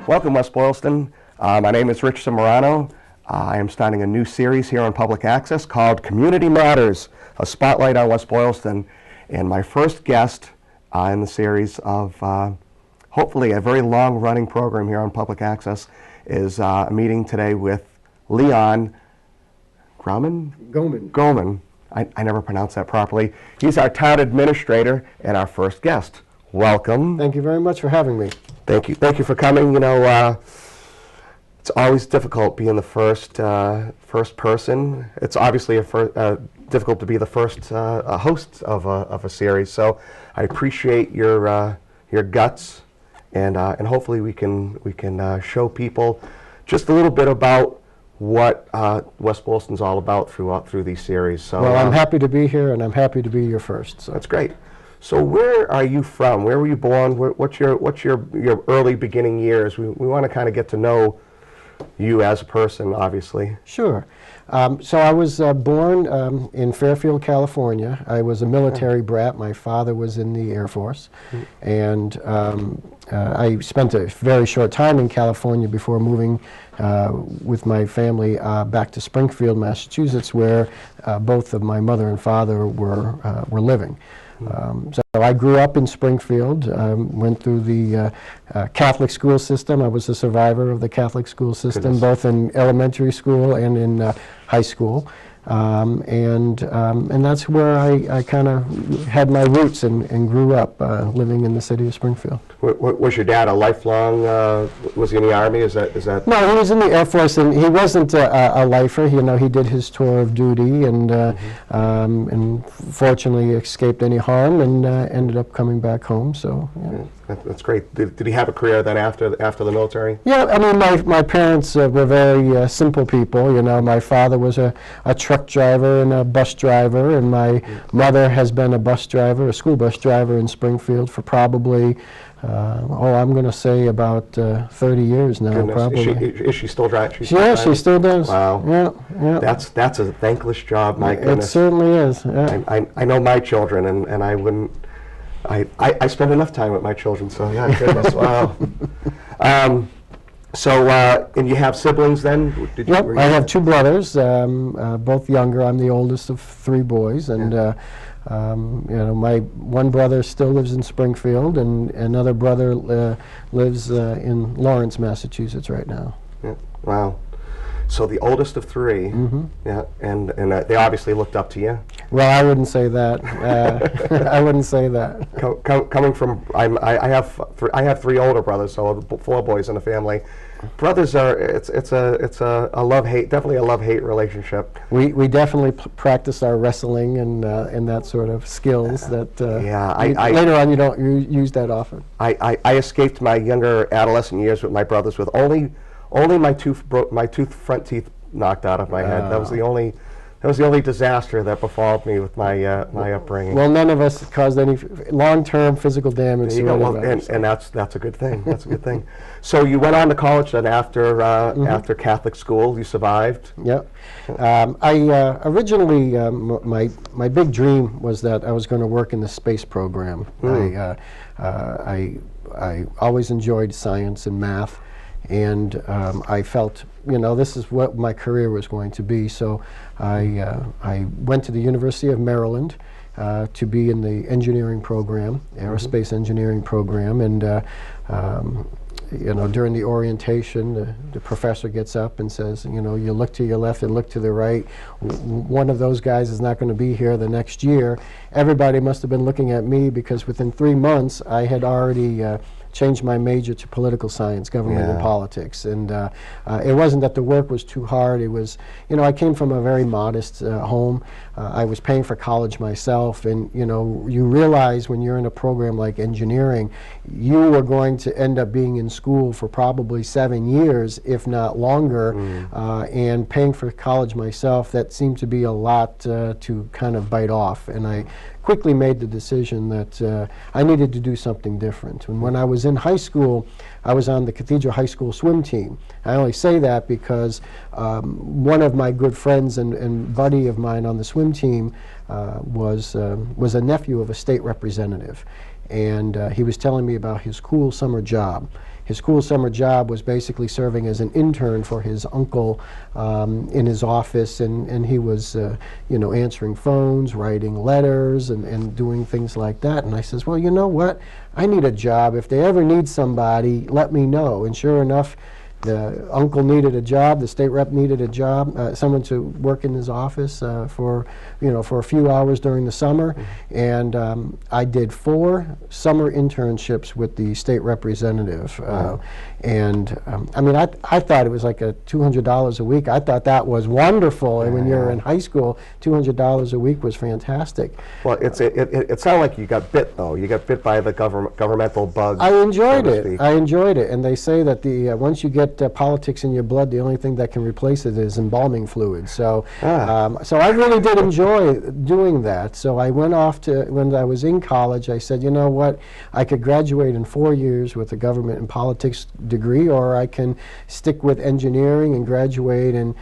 Welcome, West Boylston. My name is Rich Simmarano. I am starting a new series here on Public Access called Community Matters, a spotlight on West Boylston. And my first guest in the series of hopefully a very long-running program here on Public Access is a meeting today with Leon Goman. I never pronounced that properly. He's our town administrator and our first guest. Welcome. Thank you very much for having me. Thank you for coming. You know, it's always difficult being the first person. It's obviously difficult to be the first host of a series. So I appreciate your guts, and hopefully we can show people just a little bit about what West Boylston's all about through these series. So, well, I'm happy to be here, and I'm happy to be your first. So. That's great. So where are you from? Where were you born? What's your early beginning years? We want to kind of get to know you as a person, obviously. Sure. So I was born in Fairfield, California. I was a military brat. My father was in the Air Force. And I spent a very short time in California before moving with my family back to Springfield, Massachusetts, where both of my mother and father were living. So I grew up in Springfield, went through the Catholic school system. I was a survivor of the Catholic school system, both in elementary school and in high school. And that's where I kind of had my roots and grew up living in the city of Springfield. Was your dad a lifelong, was he in the Army? Is that? No, he was in the Air Force, and he wasn't a lifer. You know, he did his tour of duty and fortunately escaped any harm and ended up coming back home. So yeah. That's great. Did he have a career then after the military? Yeah, I mean, my parents were very simple people. You know, my father was a truck driver and a bus driver, and my mother has been a bus driver, a school bus driver in Springfield for probably, I'm going to say about 30 years now. Goodness. Probably. Is she still driving? Yeah, she still does. Wow. Yeah. That's a thankless job. My goodness. It certainly is. Yeah. I know my children, and I wouldn't. I spend enough time with my children, so yeah, goodness, wow. And you have siblings then? Yep, I have two brothers, both younger. I'm the oldest of three boys, and you know, my one brother still lives in Springfield, and another brother lives in Lawrence, Massachusetts right now. Yeah. Wow. So the oldest of three, yeah, and they obviously looked up to you. Well, I wouldn't say that. I wouldn't say that. Coming from, I have three older brothers, so 4 boys in the family. Brothers are it's a love-hate, definitely a love-hate relationship. We definitely practice our wrestling and that sort of skills that later on you don't use that often. I escaped my younger adolescent years with my brothers with only my front teeth knocked out of my head. That was the only disaster that befall me with my my upbringing. Well, none of us caused any long-term physical damage. And that's a good thing. That's a good thing. So you went on to college then after Catholic school. You survived. Yep. I originally my big dream was that I was going to work in the space program. I always enjoyed science and math. And I felt, you know, this is what my career was going to be. So I went to the University of Maryland to be in the engineering program, aerospace engineering program. And, you know, during the orientation, the professor gets up and says, you know, you look to your left and look to the right. One of those guys is not going to be here the next year. Everybody must have been looking at me because within 3 months I had already changed my major to political science, government and politics. And it wasn't that the work was too hard. It was, you know, I came from a very modest home. I was paying for college myself. And, you know, you realize when you're in a program like engineering, you are going to end up being in school for probably 7 years, if not longer. And paying for college myself, that seemed to be a lot to kind of bite off. And I quickly made the decision that I needed to do something different. And when I was in high school, I was on the Cathedral High School swim team. I only say that because one of my good friends and buddy of mine on the swim team was a nephew of a state representative. And he was telling me about his cool summer job. his cool summer job was basically serving as an intern for his uncle in his office, and he was, you know, answering phones, writing letters, and doing things like that. And I says, well, you know what? I need a job. If they ever need somebody, let me know. And sure enough, the uncle needed a job, the state rep needed a job, someone to work in his office for a few hours during the summer, and I did 4 summer internships with the state representative, and I mean, I thought it was like a $200 a week. I thought that was wonderful, and when you're in high school, $200 a week was fantastic. Well, it sounded like you got bit, though. You got bit by the governmental bug. I enjoyed it. I enjoyed it, and they say that the once you get politics in your blood, the only thing that can replace it is embalming fluid. So, so I really did enjoy doing that. So I went off to, when I was in college, I said, you know what, I could graduate in 4 years with a government and politics degree, or I can stick with engineering and graduate in,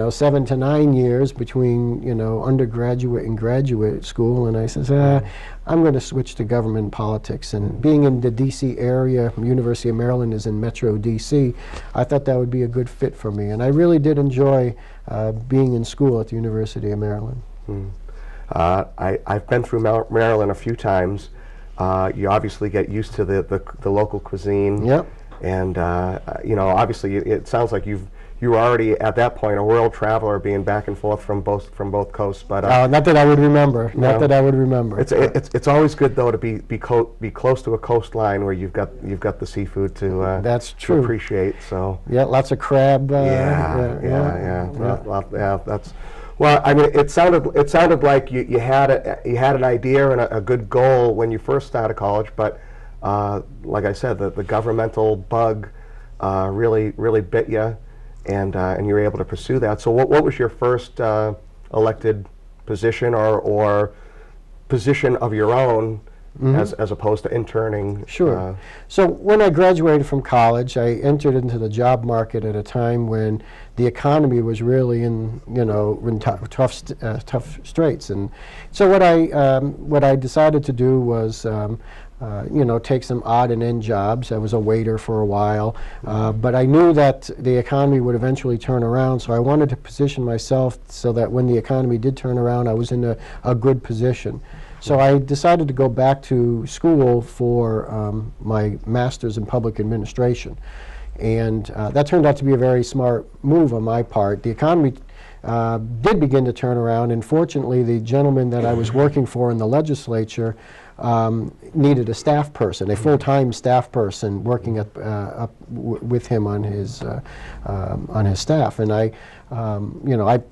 7 to 9 years between, undergraduate and graduate school. And I said, I'm going to switch to government and politics. And being in the D.C. area, University of Maryland is in Metro D.C., I thought that would be a good fit for me. And I really did enjoy being in school at the University of Maryland. I've been through Maryland a few times. You obviously get used to the local cuisine. Yep. And obviously it sounds like you were already at that point a world traveler, being back and forth from both coasts. But not that I would remember. Not that I would remember. It's always good, though, to be close to a coastline where you've got the seafood to that's true. To appreciate. So yeah, lots of crab. Yeah. That's. Well, I mean, it sounded like you had an idea and a good goal when you first started college, but like I said, the governmental bug really bit you, and you were able to pursue that. So what was your first elected position or position of your own, as opposed to interning? Sure. So when I graduated from college, I entered into the job market at a time when the economy was really in tough straits. And so what I decided to do was take some odd and end jobs. I was a waiter for a while, but I knew that the economy would eventually turn around, so I wanted to position myself so that when the economy did turn around, I was in a good position. So I decided to go back to school for my master's in public administration. And that turned out to be a very smart move on my part. The economy did begin to turn around, and fortunately the gentleman that I was working for in the legislature needed a staff person, a full-time staff person working with him on his staff. And I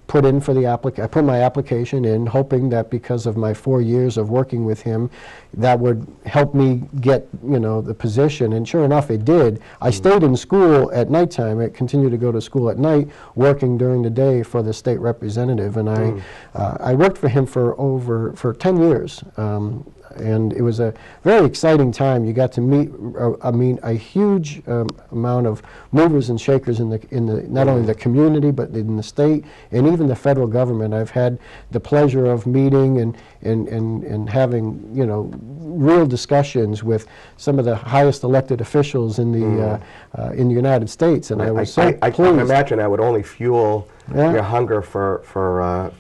put in for I put my application in, hoping that because of my 4 years of working with him, that would help me get the position. And sure enough, it did. I stayed in school at nighttime. I continued to go to school at night, working during the day for the state representative. And I worked for him for 10 years. And it was a very exciting time. You got to meet, a huge amount of movers and shakers in the not only the community but in the state and even the federal government. I've had the pleasure of meeting and having real discussions with some of the highest elected officials in the United States, and I was so pleased. I can imagine that would only fuel your hunger for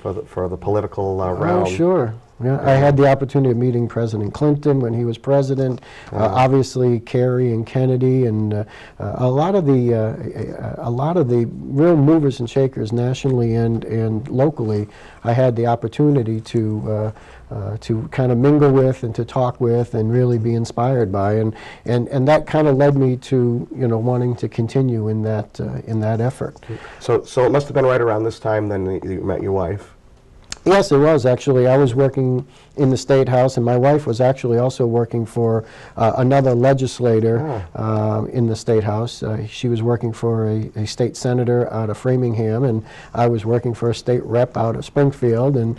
the political realm. Oh, sure. Yeah, I had the opportunity of meeting President Clinton when he was president, obviously Kerry and Kennedy, and a lot of the real movers and shakers nationally and locally. I had the opportunity to kind of mingle with and to talk with and really be inspired by, and that kind of led me to wanting to continue in that effort. So it must have been right around this time then that you met your wife. Yes, it was actually. I was working in the State House, and my wife was actually also working for another legislator in the State House. She was working for a state senator out of Framingham, and I was working for a state rep out of Springfield. And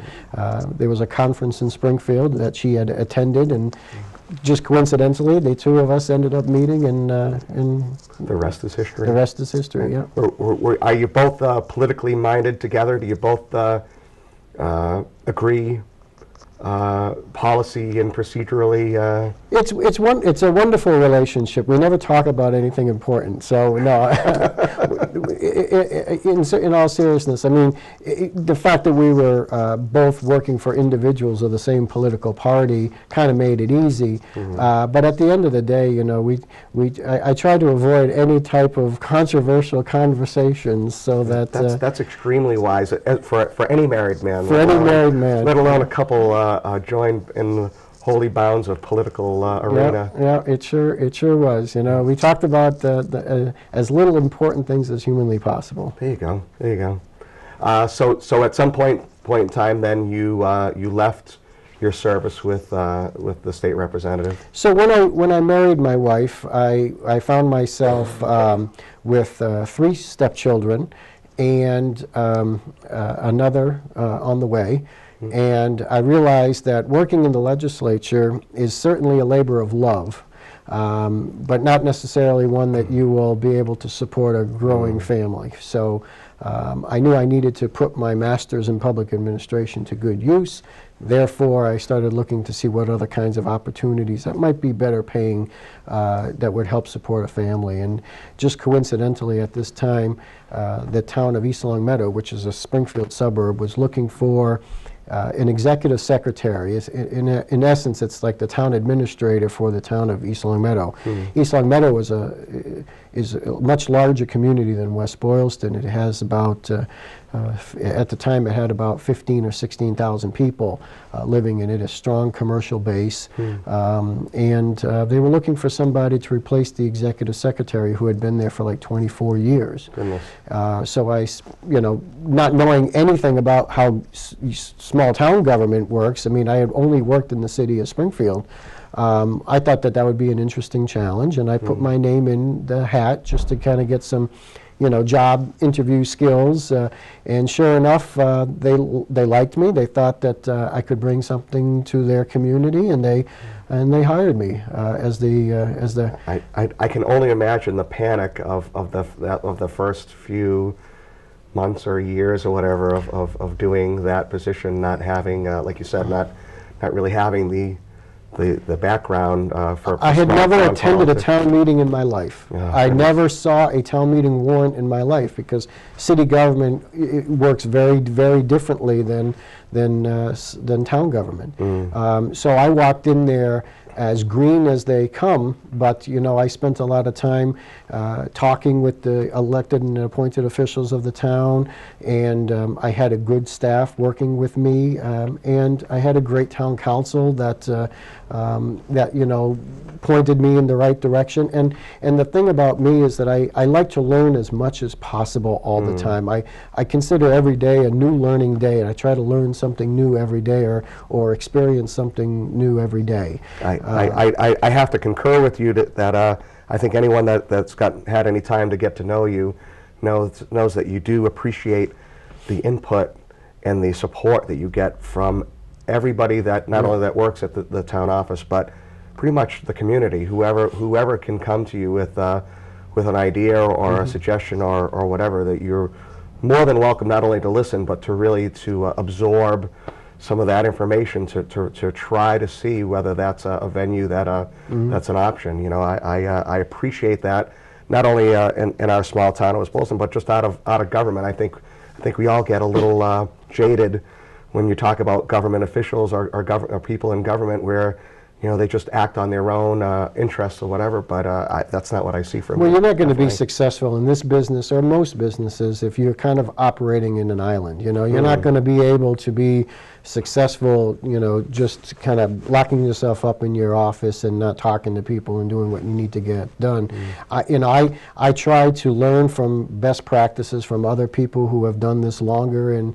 there was a conference in Springfield that she had attended, and just coincidentally, the two of us ended up meeting, and the rest is history. The rest is history. Yeah. Are you both politically minded together? Do you both agree policy and procedurally? It's a wonderful relationship. We never talk about anything important. So no, in all seriousness, I mean, the fact that we were both working for individuals of the same political party kind of made it easy. But at the end of the day, you know, I try to avoid any type of controversial conversations, so that That's extremely wise for any married man. for any married man, Let alone a couple joined in the holy bounds of political arena. Yeah, it sure was. You know, we talked about as little important things as humanly possible. There you go. There you go. So at some point in time, then you left your service with the state representative. So when I married my wife, I found myself with 3 stepchildren and another on the way. And I realized that working in the legislature is certainly a labor of love, but not necessarily one that you will be able to support a growing family. So I knew I needed to put my master's in public administration to good use. Therefore, I started looking to see what other kinds of opportunities that might be better paying that would help support a family. And just coincidentally at this time, the town of East Long Meadow, which is a Springfield suburb, was looking for an executive secretary. In essence, it's like the town administrator for the town of East Long Meadow. East Long Meadow is a much larger community than West Boylston. It has about, at the time, it had about 15 or 16,000 people living in it, a strong commercial base. And they were looking for somebody to replace the executive secretary who had been there for like 24 years. Goodness. So I, you know, not knowing anything about how small town government works, I mean, I had only worked in the city of Springfield. I thought that would be an interesting challenge, and I put my name in the hat just to kind of get some, you know, job interview skills. And sure enough, they liked me. They thought that I could bring something to their community, and they hired me as the. I can only imagine the panic of the first few months or years or whatever of doing that position, not having, like you said, not really having the background for. I had never attended a politics. town meeting in my life. I never saw a town meeting warrant in my life, because city government works very, very differently than town government. So I walked in there as green as they come, but you know, I spent a lot of time talking with the elected and appointed officials of the town, and I had a good staff working with me, and I had a great town council that you know, pointed me in the right direction. And the thing about me is that I like to learn as much as possible all the time. I consider every day a new learning day, and I try to learn something new every day, or experience something new every day. I have to concur with you that I think anyone that's had any time to get to know you knows that you do appreciate the input and the support that you get from everybody that not only that works at the town office, but pretty much the community. Whoever can come to you with an idea or a suggestion or whatever, that you're more than welcome not only to listen, but to really absorb some of that information to try to see whether that's a venue that's an option. You know, I appreciate that, not only in our small town of West Boylston, but just out of government. I think we all get a little jaded when you talk about government officials or people in government, where you know, they just act on their own interests or whatever, but that's not what I see from. Well, you're not going to be successful in this business or most businesses if you're kind of operating in an island. You know, you're not going to be able to be successful, you know, just kind of locking yourself up in your office and not talking to people and doing what you need to get done. I try to learn from best practices from other people who have done this longer and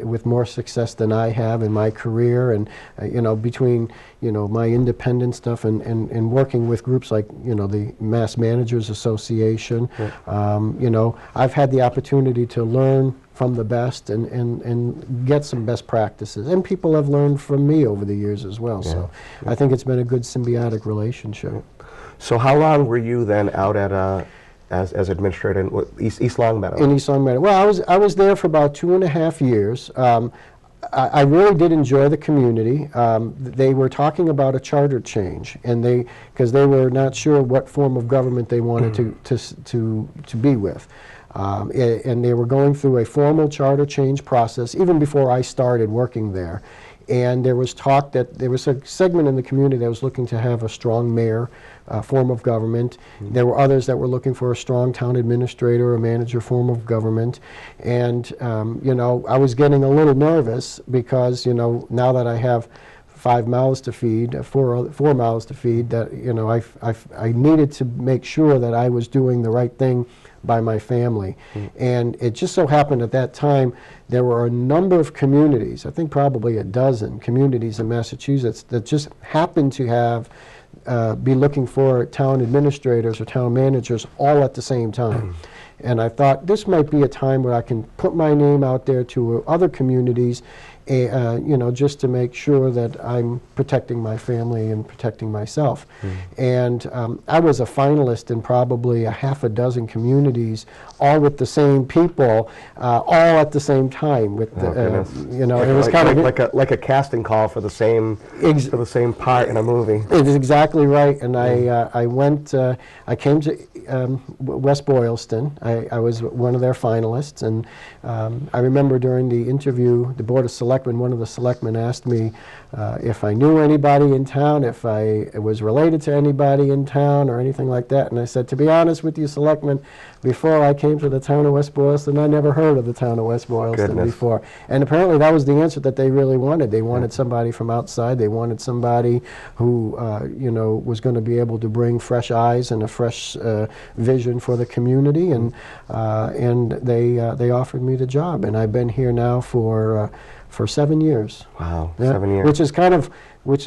with more success than I have in my career. And you know, between my independent stuff and working with groups like the Mass Managers Association, I've had the opportunity to learn from the best and get some best practices. And people have learned from me over the years as well. So I think it's been a good symbiotic relationship. So how long were you then out at as administrator in East Long Meadow? In East Long Meadow. Well, I was there for about 2.5 years. I really did enjoy the community. They were talking about a charter change, and because they were not sure what form of government they wanted to be with. And they were going through a formal charter change process even before I started working there. And there was talk that there was a segment in the community that was looking to have a strong mayor form of government. There were others that were looking for a strong town administrator or manager form of government. And, you know, I was getting a little nervous because, you know, now that I have 5 mouths to feed, four mouths to feed, that, you know, I needed to make sure that I was doing the right thing by my family. And it just so happened at that time there were a number of communities, I think probably a dozen communities in Massachusetts, that just happened to have be looking for town administrators or town managers all at the same time. And I thought this might be a time where I can put my name out there to other communities, you know, just to make sure that I'm protecting my family and protecting myself. And I was a finalist in probably a half a dozen communities, all with the same people, all at the same time. With the, you know, it was kind of like a casting call for the same part in a movie. It is exactly right. And I went. I came to West Boylston. I was one of their finalists, and I remember during the interview, the Board of Selectmen, one of the selectmen asked me if I knew anybody in town, if I was related to anybody in town or anything like that. And I said, to be honest with you, selectmen, before I came to the town of West Boylston, I never heard of the town of West Boylston before. And apparently that was the answer that they really wanted. They wanted somebody from outside. They wanted somebody who, you know, was going to be able to bring fresh eyes and a fresh vision for the community. And they offered me the job. And I've been here now for 7 years. Wow, 7 years. Which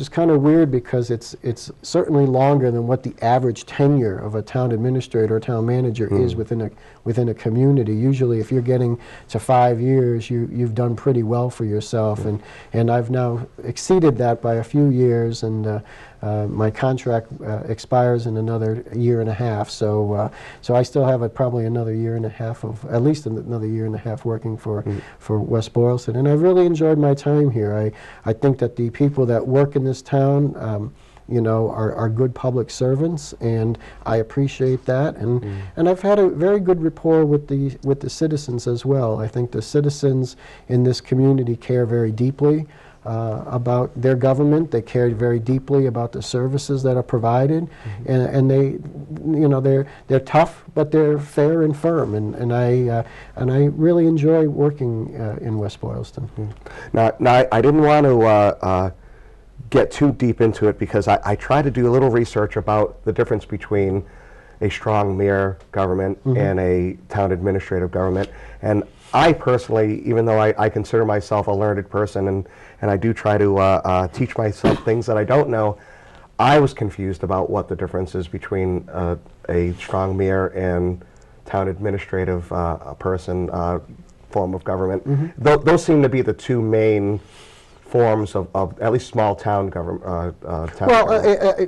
is kind of weird because it's certainly longer than what the average tenure of a town administrator or town manager is within a community. Usually, if you're getting to 5 years, you've done pretty well for yourself, and I've now exceeded that by a few years, and my contract expires in another year and a half. So I still have probably another year and a half at least another year and a half working for West Boylston, and I've really enjoyed my time here. I think that the people that work in this town, you know, are good public servants, and I appreciate that. And I've had a very good rapport with the citizens as well. I think the citizens in this community care very deeply about their government. They care very deeply about the services that are provided, and they, you know, they're tough, but they're fair and firm. And I really enjoy working in West Boylston. Now, I didn't want to get too deep into it because I try to do a little research about the difference between a strong mayor government and a town administrative government. And I personally, even though I consider myself a learned person and I do try to teach myself things that I don't know, I was confused about what the difference is between a strong mayor and town administrative person form of government. Those seem to be the two main forms of at least small town government.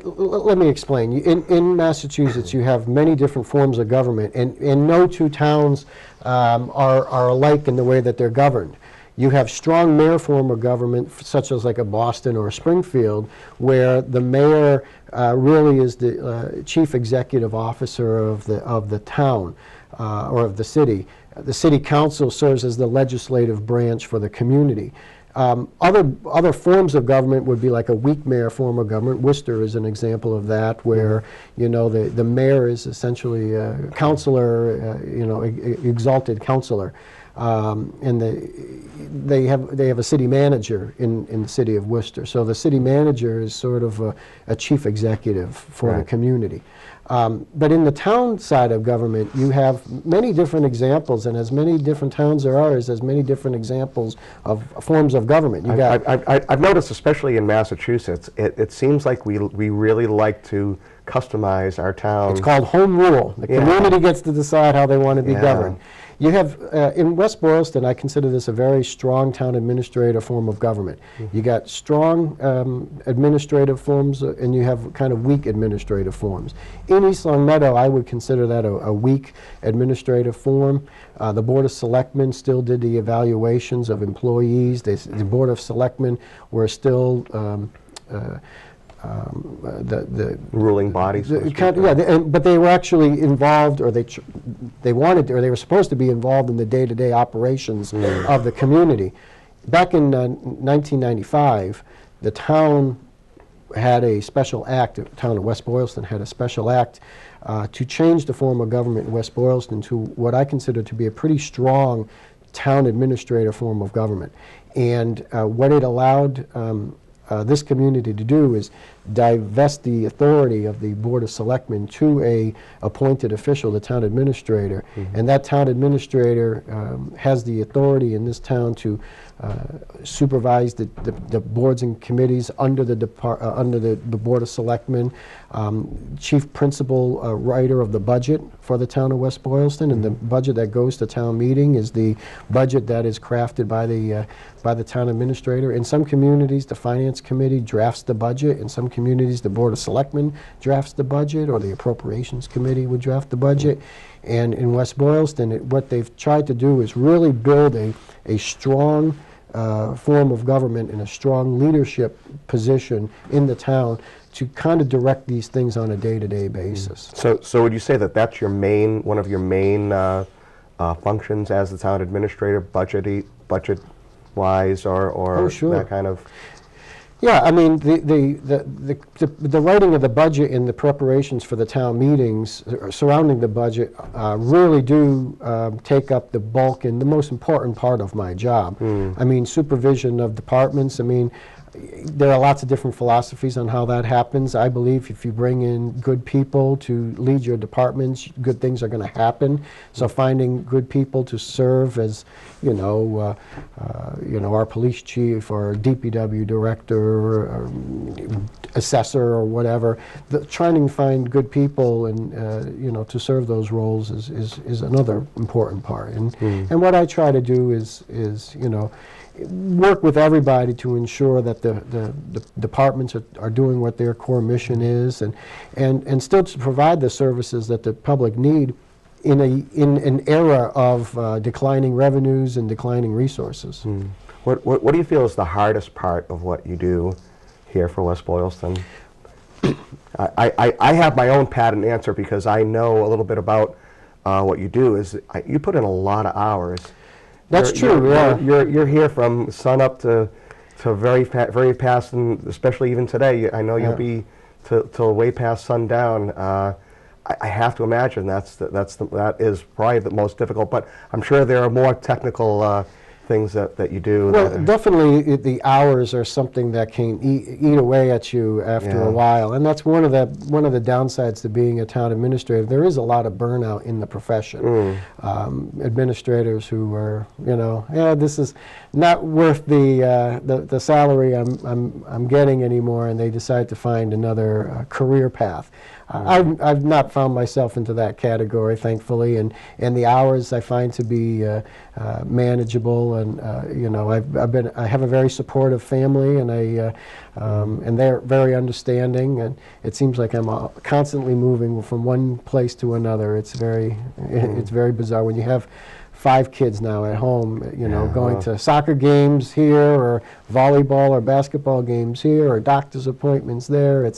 Let me explain. In Massachusetts, you have many different forms of government, and no two towns are alike in the way that they're governed. You have strong mayor form of government, such as like a Boston or a Springfield, where the mayor really is the chief executive officer of the town or of the city. The city council serves as the legislative branch for the community. Other forms of government would be like a weak mayor form of government. Worcester is an example of that, where you know the mayor is essentially a councilor, you know, exalted councilor, and they have a city manager in the city of Worcester. So the city manager is sort of a chief executive for the community. But in the town side of government, you have many different examples, and as many different towns there are, as many different examples of forms of government. I've noticed, especially in Massachusetts, it seems like we really like to customize our town. It's called home rule. The community gets to decide how they want to be governed. You have, in West Boylston, I consider this a very strong town administrator form of government. You got strong administrative forms, and you have kind of weak administrative forms. In East Long Meadow, I would consider that a weak administrative form. The Board of Selectmen still did the evaluations of employees. The Board of Selectmen were still the ruling bodies. but they were actually involved, or they wanted to, or they were supposed to be involved in the day-to-day operations of the community. Back in 1995, the town had a special act. The town of West Boylston had a special act to change the form of government in West Boylston to what I consider to be a pretty strong town administrator form of government. And what it allowed this community to do is divest the authority of the Board of Selectmen to a appointed official, the town administrator. And that town administrator has the authority in this town to supervise the boards and committees under the Board of Selectmen, chief principal writer of the budget for the town of West Boylston, and the budget that goes to town meeting is the budget that is crafted by the town administrator. In some communities, the finance committee drafts the budget. In some communities, the Board of Selectmen drafts the budget, or the appropriations committee would draft the budget. And in West Boylston, what they've tried to do is really build a strong form of government and a strong leadership position in the town to kind of direct these things on a day-to-day basis. So would you say that that's your main, one of your main functions as the town administrator, budget-wise, or sure. that kind of? Yeah, I mean, the writing of the budget and the preparations for the town meetings surrounding the budget really do take up the bulk and the most important part of my job. I mean, supervision of departments. I mean, there are lots of different philosophies on how that happens. I believe if you bring in good people to lead your departments, good things are going to happen. So finding good people to serve as, our police chief or DPW director or assessor or whatever, trying to find good people and to serve those roles is another important part. And what I try to do is work with everybody to ensure that the departments are doing what their core mission is, and still to provide the services that the public need in an era of declining revenues and declining resources. What do you feel is the hardest part of what you do here for West Boylston? I have my own patent answer because I know a little bit about what you do. You put in a lot of hours. That's true. You're here from sun up to very past, and especially even today. I know you'll be till way past sundown. I have to imagine that is probably the most difficult. But I'm sure there are more technical things that you do. Well, definitely the hours are something that can eat away at you after a while, and that's one of the downsides to being a town administrator. There is a lot of burnout in the profession. Administrators who are, this is not worth the salary I'm getting anymore, and they decide to find another career path. I've not found myself into that category, thankfully, and the hours I find to be manageable, and I have a very supportive family, and they're very understanding, and it seems like I'm constantly moving from one place to another. It's very bizarre when you have 5 kids now at home, going to soccer games here, or volleyball or basketball games here, or doctor's appointments there.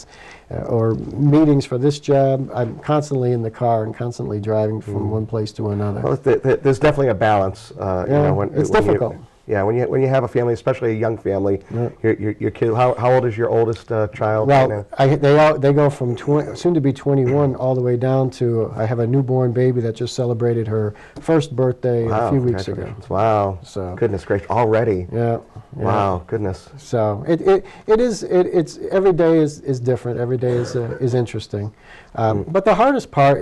Or meetings for this job. I'm constantly in the car and constantly driving from one place to another. Well, there's definitely a balance. It's difficult. When you have a family, especially a young family, your kid. How old is your oldest child? Well, they go from soon to be 21 all the way down to, I have a newborn baby that just celebrated her first birthday a few weeks ago. Wow! So goodness gracious, already. Yeah. Wow, goodness. So it's every day is different. Every day is interesting. But the hardest part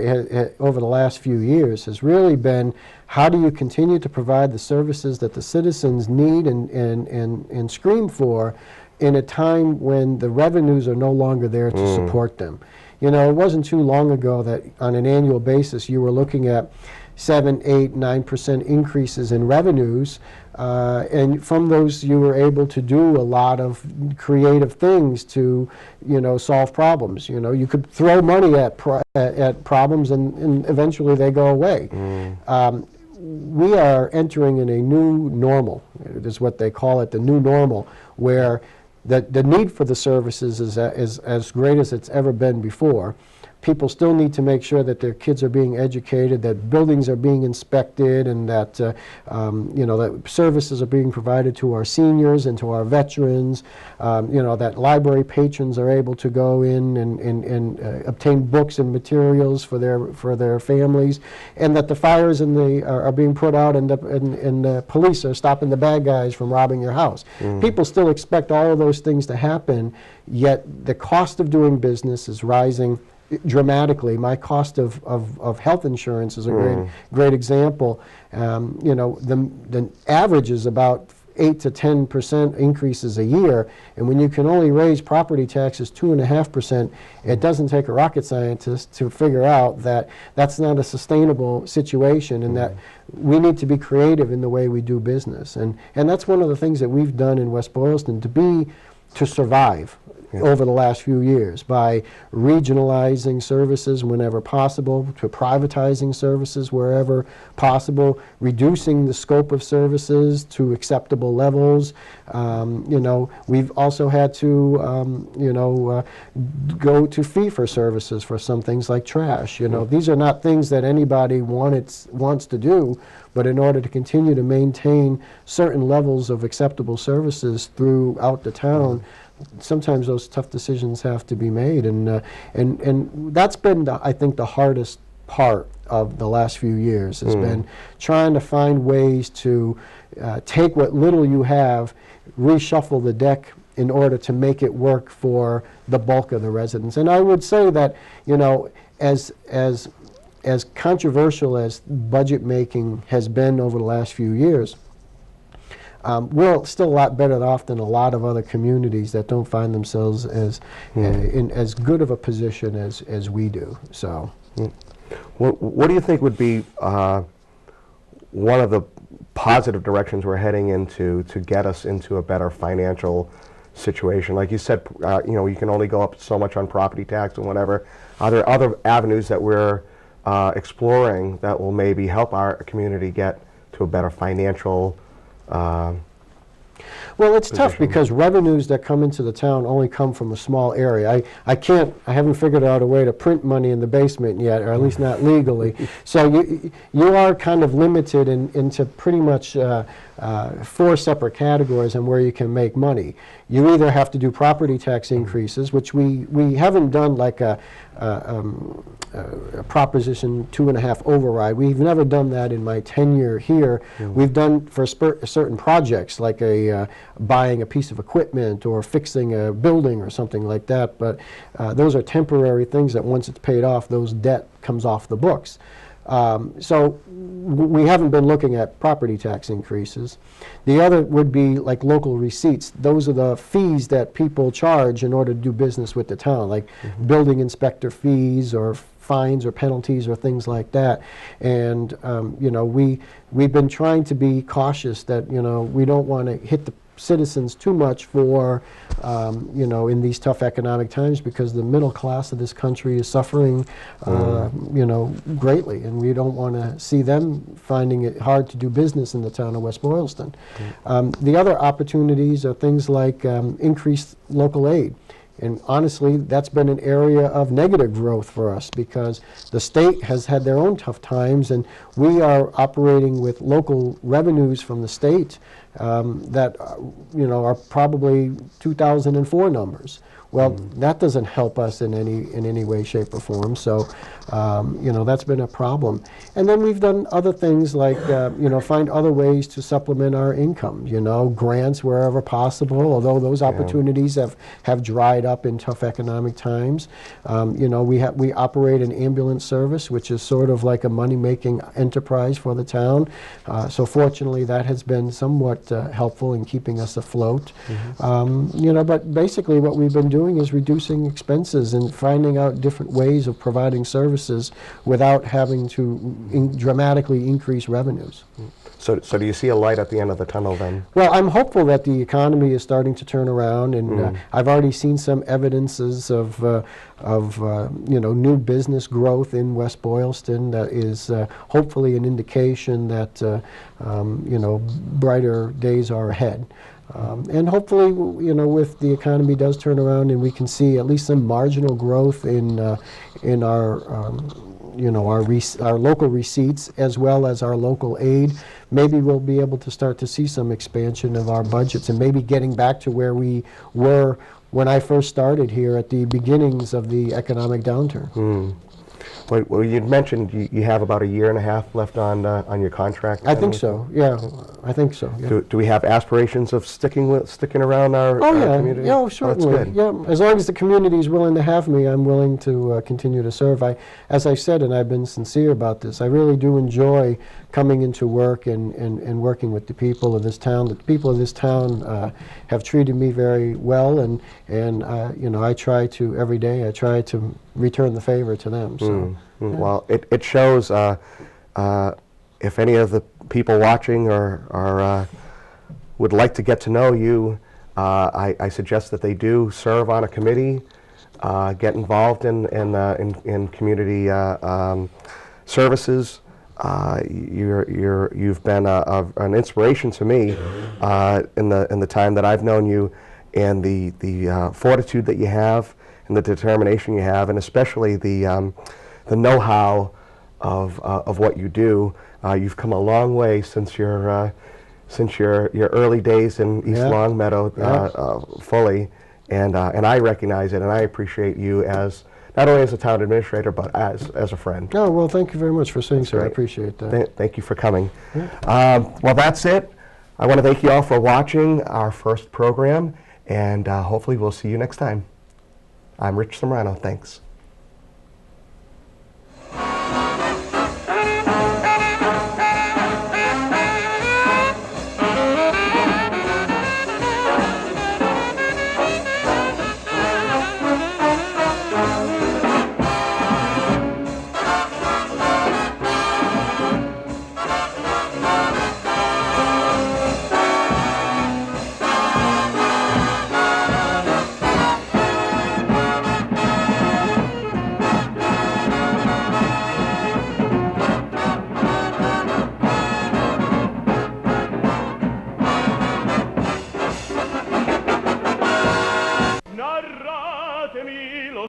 over the last few years has really been, how do you continue to provide the services that the citizens need and scream for in a time when the revenues are no longer there to support them? It wasn't too long ago that on an annual basis you were looking at 7, 8, 9% increases in revenues. And from those, you were able to do a lot of creative things to, solve problems. You could throw money at problems, and eventually they go away. We are entering in a new normal, is what they call it, the new normal, where the need for the services is as great as it's ever been before. People still need to make sure that their kids are being educated, that buildings are being inspected, and that that services are being provided to our seniors and to our veterans. That library patrons are able to go in and obtain books and materials for their families, and that the fires are being put out, and the police are stopping the bad guys from robbing your house. People still expect all of those things to happen, yet the cost of doing business is rising dramatically. My cost of health insurance is a great example. The average is about 8 to 10% increases a year, and when you can only raise property taxes 2.5%, it doesn't take a rocket scientist to figure out that that's not a sustainable situation, and that we need to be creative in the way we do business. And that's one of the things that we've done in West Boylston to survive over the last few years, by regionalizing services whenever possible, to privatizing services wherever possible, reducing the scope of services to acceptable levels. We've also had to go to fee for services for some things like trash. These are not things that anybody wants to do, but in order to continue to maintain certain levels of acceptable services throughout the town, sometimes those tough decisions have to be made, and that's been, I think, the hardest part of the last few years, has been trying to find ways to take what little you have, reshuffle the deck in order to make it work for the bulk of the residents. And I would say that, as controversial as budget making has been over the last few years, we're still a lot better off than a lot of other communities that don't find themselves in as good of a position as we do. So, what do you think would be one of the positive directions we're heading into to get us into a better financial situation? Like you said, you can only go up so much on property tax and whatever. Are there other avenues that we're exploring that will maybe help our community get to a better financial well, it's tough because revenues that come into the town only come from a small area. I haven't figured out a way to print money in the basement yet, or at least not legally. So you are kind of limited into pretty much 4 separate categories on where you can make money. You either have to do property tax increases, which we haven't done like a Proposition 2.5 override. We've never done that in my tenure here. We've done for certain projects, like buying a piece of equipment or fixing a building or something like that, but those are temporary things that once it's paid off, those debt comes off the books. So we haven't been looking at property tax increases. The other would be like local receipts. Those are the fees that people charge in order to do business with the town, like building inspector fees or fines or penalties or things like that. And we've been trying to be cautious that we don't want to hit the citizens too much for in these tough economic times, because the middle class of this country is suffering greatly, and we don't want to see them finding it hard to do business in the town of West Boylston. The other opportunities are things like increased local aid. And honestly, that's been an area of negative growth for us, because the state has had their own tough times, and we are operating with local revenues from the state that are probably 2004 numbers. Well, that doesn't help us in any way, shape, or form. So, that's been a problem. And then we've done other things like, find other ways to supplement our income. Grants wherever possible. Although those opportunities have dried up in tough economic times. We operate an ambulance service, which is sort of like a money-making enterprise for the town. So fortunately, that has been somewhat helpful in keeping us afloat. But basically, what we've been doing doing is reducing expenses and finding out different ways of providing services without having to dramatically increase revenues. So do you see a light at the end of the tunnel then? Well, I'm hopeful that the economy is starting to turn around, and I've already seen some evidences of new business growth in West Boylston that is hopefully an indication that brighter days are ahead. And hopefully, if the economy does turn around and we can see at least some marginal growth in our our local receipts as well as our local aid, maybe we'll be able to start to see some expansion of our budgets and maybe getting back to where we were when I first started here at the beginnings of the economic downturn. Well, you'd mentioned you have about 1.5 years left on your contract. I think so. Yeah, I think so. Yeah. Do we have aspirations of sticking around our community? Yeah, certainly. Oh, that's good. Yeah, as long as the community is willing to have me, I'm willing to continue to serve. As I said, and I've been sincere about this, I really do enjoy coming into work and working with the people of this town. The people of this town have treated me very well, and I try to every day. I try to return the favor to them. So. Yeah. Well, it shows. If any of the people watching or would like to get to know you, I suggest that they do serve on a committee, get involved in community services. You've been an inspiration to me in the time that I've known you, and the fortitude that you have, and the determination you have, and especially the know-how of what you do. You've come a long way since your early days in East Longmeadow, fully, and I recognize it, and I appreciate you as not only as a town administrator but as a friend. Oh, well, thank you very much for saying so. I appreciate that. Thank you for coming. Well, that's it. I want to thank you all for watching our first program, and hopefully we'll see you next time. I'm Rich Simmarano. Thanks.